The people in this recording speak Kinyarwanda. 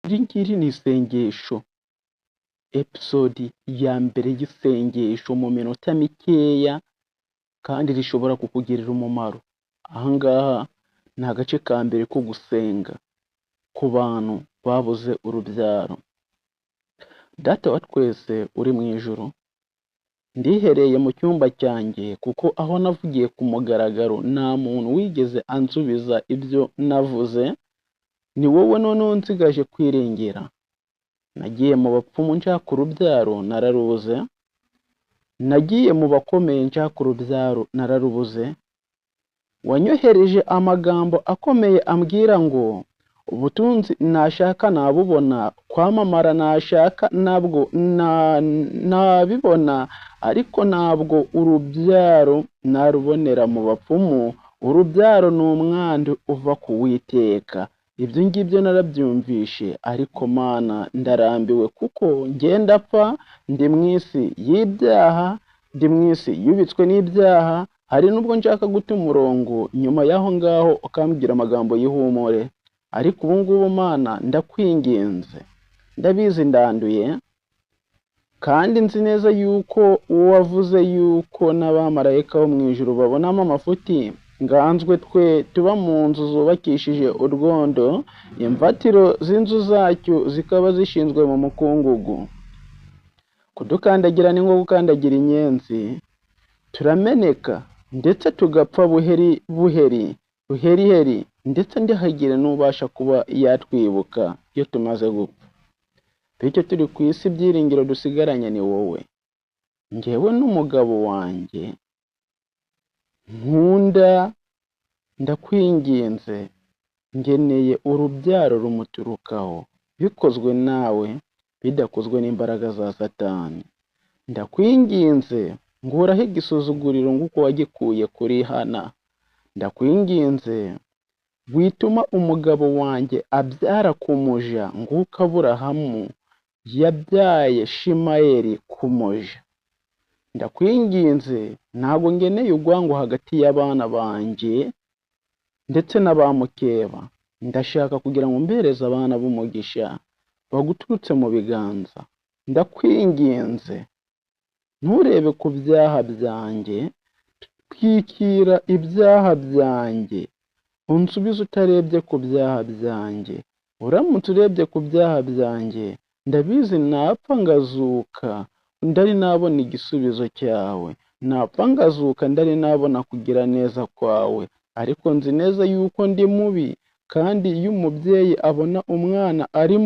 iri ngiri ni isengesho, episode ya mbere y'isengesho mu minota mikeya kandi rishobora kukugirira umumaro. Aha ngaha ni agace ka mbere ko gusenga ku bantu babuze urubyaro. Data wa twese uri mu ijuru, ndihereye mu cyumba cyanjye kuko aho navugiye ku mugaragaro nta muntu wigeze ansubiza ibyo navuze, ni wowe noneho nsigaje kwiringira. Nagiye mu bapfumu nshaka urubyaro nararubuze, nagiye mu bakomeye nshaka urubyaro nararubuze, wanyohereje amagambo akomeye ambwira ngo ubutunzi nashaka nabubona, kwamamara nashaka nabwo nabibona, ariko ntabwo urubyaro narubonera mu bapfumu. Urubyaro ni umwandu uva ku Uwiteka. Ibyo ngibyo narabyumvishe, ariko Mana ndarambiwe kuko ngenda apfa, ndi mu isi y'ibyaha, ndi mu isi yubitswe n'ibyaha. Hari nubwo nshaka guta umurongo, nyuma y'aho ngaho ukambwira amagambo y'ihumure, ariko ubu ngubu Mana ndakwinginze, ndabizi ndanduye, kandi nzi neza yuko wavuze yuko n'abamarayika bo mu ijuru babonamo amafuti. Nganzwe twe tuba mu nzu zubakishije urwondo, imfatiro z'inzu zacyo zikaba zishinzwe mu mukungugu. Kudukandagira ni nko gukandagira inyenzi, turameneka ndetse tugapfa buheriheri, ndetse ndihagire n'ubasha kuba yatwibuka iyo tumaze gupfa. Bityo turi ku isi ibyiringiro dusigaranye ni wowe. Njyewe n'umugabo wanjye nkunda, ndakwinginze, ngeneye urubyaro rumuturukaho, bikozwe nawe bidakozwe n'imbaraga za Satani. Ndakwinginze nguraho igisuzuguriro nguko wagikuye kuri Hana. Ndakwinginze wituma umugabo wanjye abyara ku muja nguko Aburahamu yabyaye Shimayeli ku muja. Ndakwinginze ntabwo ngeneye urwango hagati y'abana banjye ndetse n'abamukeba. Ndashaka kugira ngo mbereze abana b'umugisha baguturutse mu biganza. Ndakwinginze nturebe ku byaha byanjye, twikira ibyaha byanjye, unsubize utarebye ku byaha byanjye. Uramutse urebye ku byaha byanjye, ndabizi napfa ngazuka ndari nabona igisubizo cyawe, napfa ngazuka ndari nabona kugira neza kwawe. Ariko nzi neza yuko ndi mubi, kandi iyo umubyeyi abona umwana ari